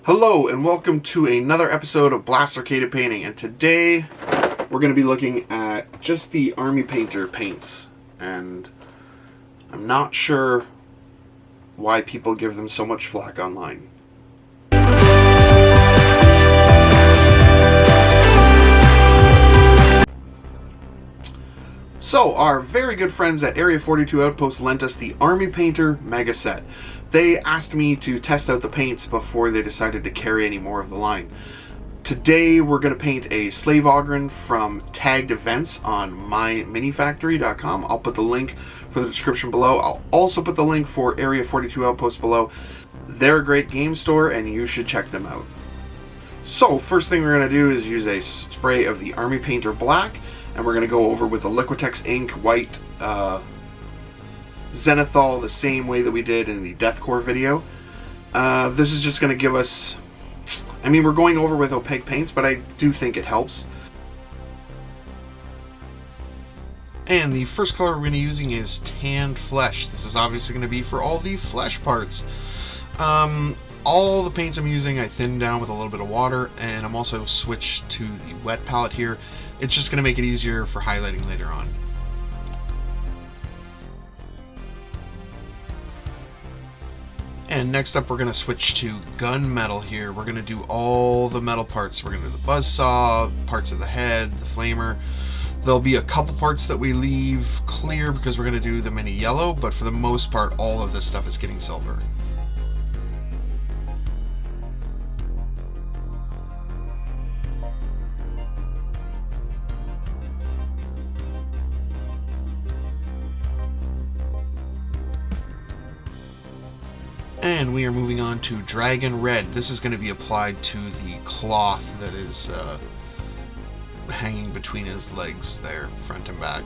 Hello and welcome to another episode of Blastercated Painting, and today we're going to be looking at just the Army Painter paints, and I'm not sure why people give them so much flack online. So, our very good friends at Area 42 Outpost lent us the Army Painter Mega Set. They asked me to test out the paints before they decided to carry any more of the line. Today we're going to paint a Slave Ogryn from tagged events on myminifactory.com. I'll put the link for the description below. I'll also put the link for Area 42 Outpost below. They're a great game store and you should check them out. So first thing we're going to do is use a spray of the Army Painter Black, and we're going to go over with the Liquitex Ink White Zenithal the same way that we did in the Deathcore video. This is just going to give us, I mean, we're going over with opaque paints, but I do think it helps. And the first color we're going to be using is Tanned Flesh. This is obviously going to be for all the flesh parts. All the paints I'm using I thinned down with a little bit of water, and I'm also switched to the wet palette here. It's just going to make it easier for highlighting later on. And next up we're going to switch to gunmetal here. We're going to do all the metal parts. We're going to do the buzzsaw, parts of the head, the flamer. There'll be a couple parts that we leave clear because we're going to do them in a yellow, but for the most part all of this stuff is getting silver. And we are moving on to Dragon Red. This is going to be applied to the cloth that is hanging between his legs there, front and back.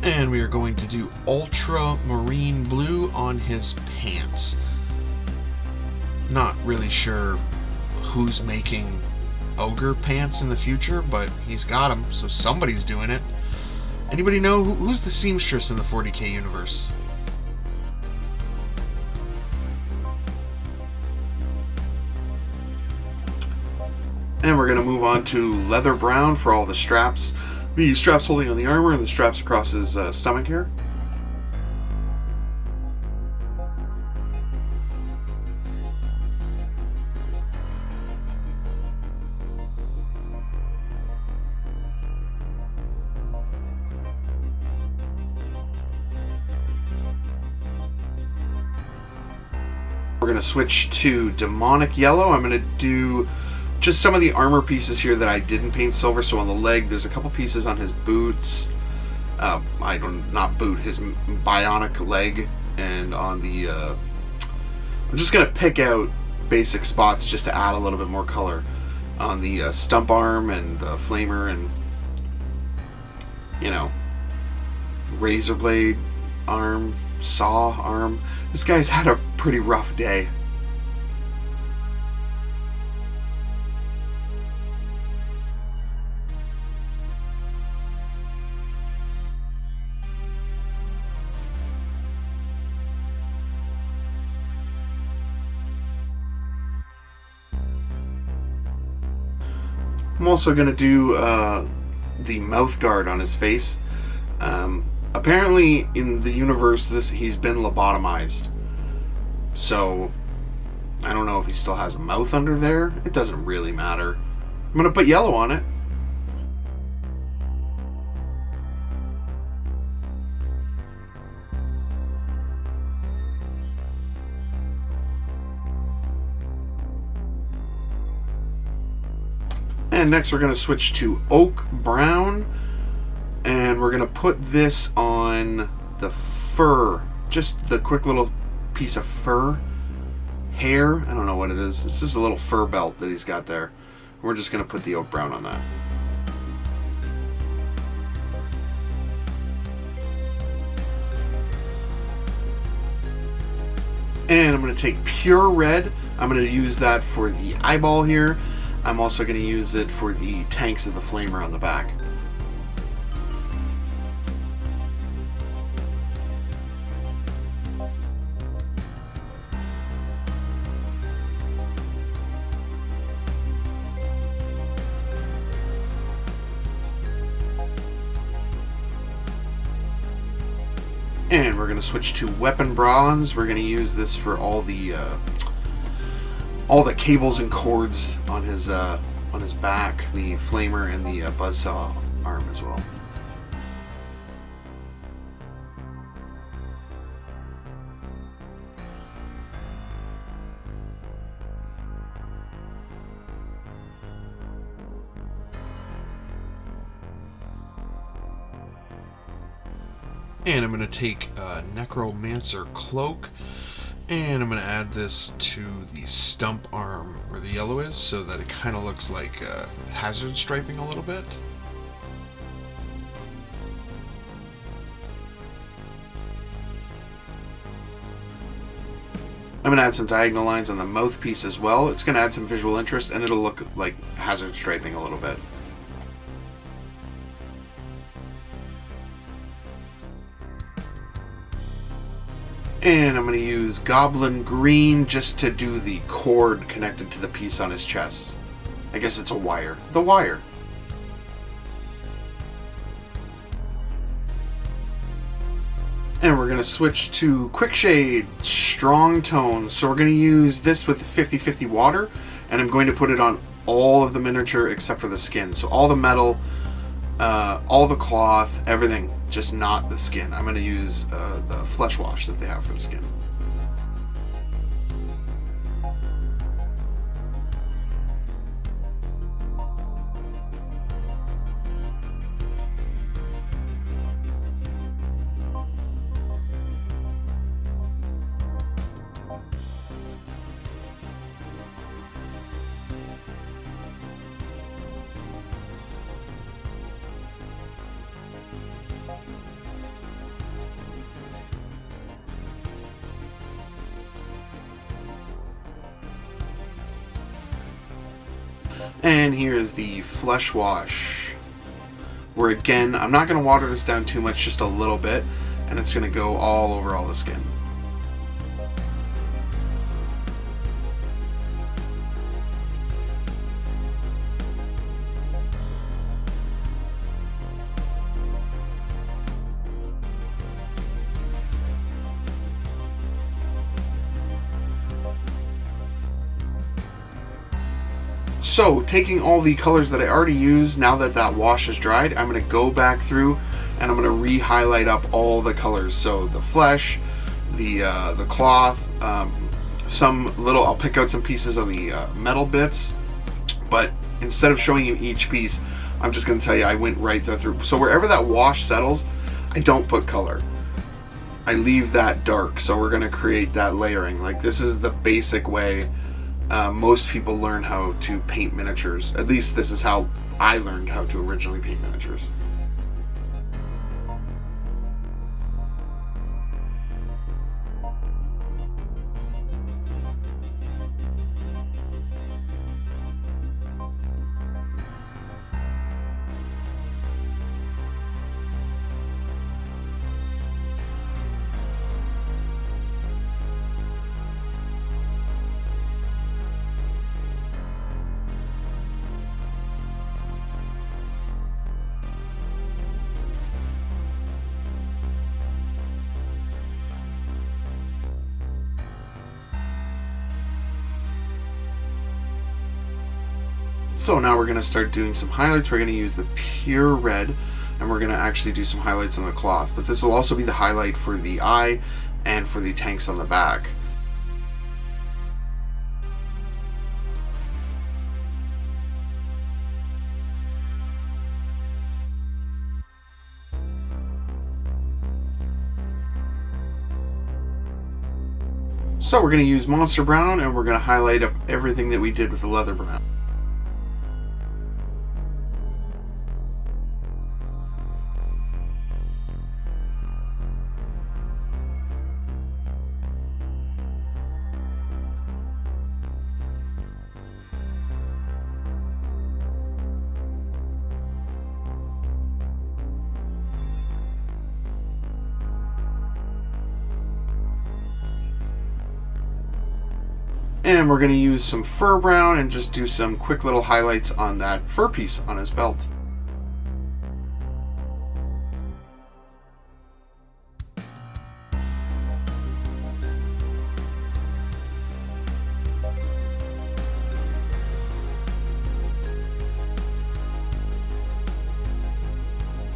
And we are going to do Ultramarine Blue on his pants. Not really sure who's making ogre pants in the future, but he's got them, so somebody's doing it. Anybody know who's the seamstress in the 40k universe? And we're going to move on to leather brown for all the straps. The straps holding on the armor and the straps across his stomach here. We're going to switch to Daemonic Yellow. I'm going to do just some of the armor pieces here that I didn't paint silver. So on the leg, there's a couple pieces on his boots. His bionic leg, and on the. I'm just gonna pick out basic spots just to add a little bit more color on the stump arm and the flamer, and razor blade arm, saw arm. This guy's had a pretty rough day. I'm also going to do the mouth guard on his face. Apparently in the universe he's been lobotomized. So I don't know if he still has a mouth under there. It doesn't really matter. I'm going to put yellow on it. And next we're going to switch to Oak Brown, and we're going to put this on the fur just the quick little piece of fur, hair, I don't know what it is. It's just a little fur belt that he's got there. We're just going to put the oak brown on that. And I'm going to take pure red. I'm going to use that for the eyeball here. I'm also going to use it for the tanks of the flamer on the back. And we're going to switch to weapon bronze. We're going to use this for all the cables and cords on his back, the flamer and the buzzsaw arm as well. And I'm going to take Necromancer Cloak, and I'm going to add this to the stump arm where the yellow is, so that it kind of looks like hazard striping a little bit. I'm going to add some diagonal lines on the mouthpiece as well. It's going to add some visual interest, and it'll look like hazard striping a little bit. And I'm going to use Goblin Green just to do the cord connected to the piece on his chest. I guess it's a wire. The wire. And we're going to switch to Quick Shade Strong Tone. So we're going to use this with 50/50 water, and I'm going to put it on all of the miniature except for the skin. So all the metal, all the cloth, everything, just not the skin. I'm going to use the flesh wash that they have for the skin. And here is the flesh wash, where again, I'm not going to water this down too much, just a little bit, and it's going to go all over all the skin. So, taking all the colors that I already used, now that that wash is dried, I'm going to go back through and I'm going to re-highlight up all the colors. So the flesh, the cloth, I'll pick out some pieces of the metal bits, but instead of showing you each piece, I'm just going to tell you I went right through. So wherever that wash settles, I don't put color. I leave that dark, so we're going to create that layering. Like, this is the basic way most people learn how to paint miniatures. At least this is how I learned how to originally paint miniatures. So now we're going to start doing some highlights. We're going to use the pure red, and we're going to actually do some highlights on the cloth. But this will also be the highlight for the eye and for the tanks on the back. So we're going to use Monster Brown, and we're going to highlight up everything that we did with the Leather Brown. And we're going to use some Fur Brown and just do some quick little highlights on that fur piece on his belt.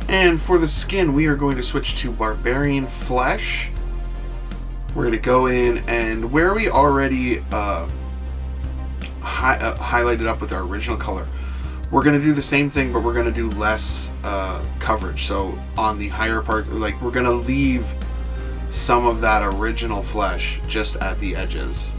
And for the skin, we are going to switch to Barbarian Flesh. We're going to go in, and where we already highlighted up with our original color, we're going to do the same thing, but we're going to do less coverage. So on the higher part, like, we're going to leave some of that original flesh just at the edges.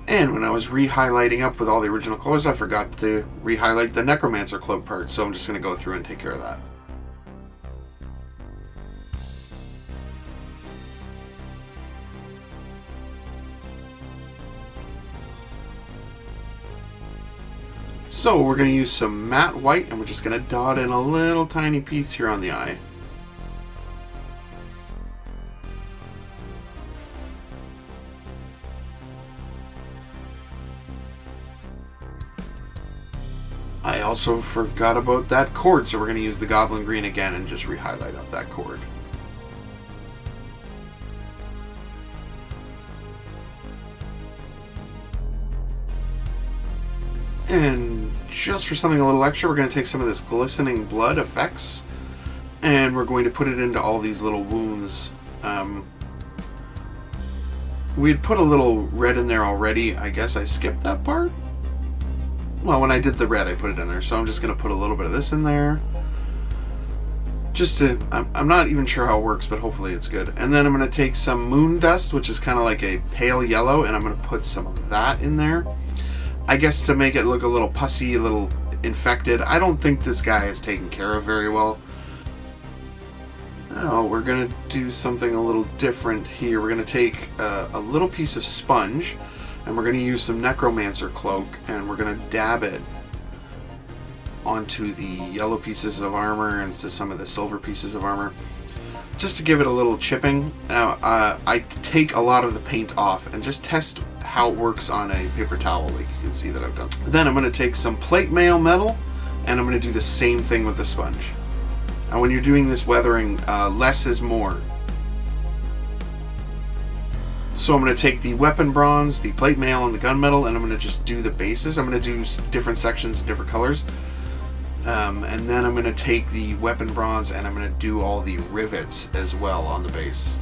And when I was re-highlighting up with all the original colors, I forgot to re-highlight the Necromancer Cloak part, so I'm just going to go through and take care of that. So we're going to use some matte white, and we're just going to dot in a little tiny piece here on the eye. I also forgot about that cord, so we're going to use the Goblin Green again and just re-highlight up that cord. And just for something a little extra, we're going to take some of this Glistening Blood effects, and we're going to put it into all these little wounds. We'd put a little red in there already. I guess I skipped that part. Well, when I did the red, I put it in there, so I'm just going to put a little bit of this in there. Just to, I'm not even sure how it works, but hopefully it's good. And then I'm going to take some moon dust, which is kind of like a pale yellow, and I'm going to put some of that in there. I guess to make it look a little pussy, a little infected. I don't think this guy is taken care of very well. Now we're going to do something a little different here. We're going to take a little piece of sponge, and we're going to use some Necromancer Cloak, and we're going to dab it onto the yellow pieces of armor and to some of the silver pieces of armor, just to give it a little chipping. Now, I take a lot of the paint off and just test how it works on a paper towel, like you can see that I've done. Then I'm going to take some plate mail metal, and I'm going to do the same thing with the sponge. And when you're doing this weathering, less is more. So I'm going to take the weapon bronze, the plate mail, and the gunmetal, and I'm going to just do the bases. I'm going to do different sections, different colors. And then I'm going to take the weapon bronze, and I'm going to do all the rivets as well on the base.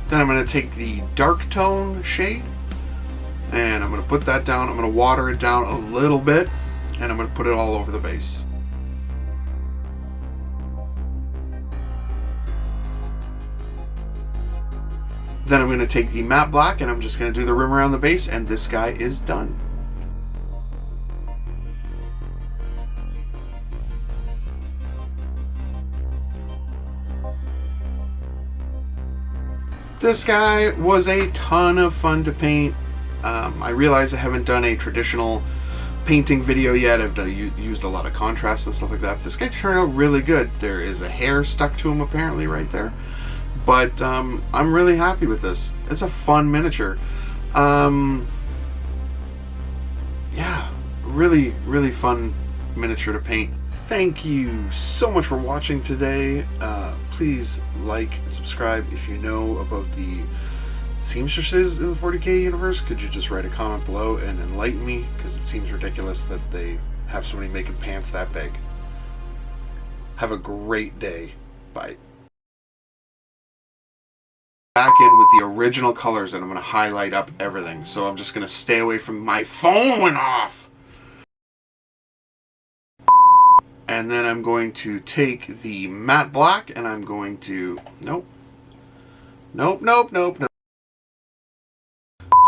Then I'm going to take the dark tone shade, and I'm going to put that down. I'm going to water it down a little bit, and I'm going to put it all over the base. Then I'm going to take the matte black, and I'm just going to do the rim around the base, and this guy is done. This guy was a ton of fun to paint. I realize I haven't done a traditional painting video yet. I've used a lot of contrast and stuff like that. This guy turned out really good. There is a hair stuck to him apparently right there. But I'm really happy with this. It's a fun miniature. Yeah, really, really fun miniature to paint. Thank you so much for watching today. Please like and subscribe if you know about the seamstresses in the 40k universe. Could you just write a comment below and enlighten me? Because it seems ridiculous that they have somebody making pants that big. Have a great day. Bye. Back in with the original colors, and I'm going to highlight up everything. So I'm just going to stay away from my phone went off. And then I'm going to take the matte black and I'm going to... Nope.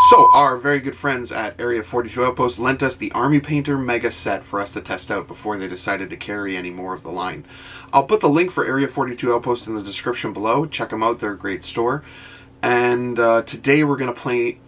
So, our very good friends at Area 42 Outpost lent us the Army Painter Mega Set for us to test out before they decided to carry any more of the line. I'll put the link for Area 42 Outpost in the description below. Check them out, they're a great store. And today we're going to play...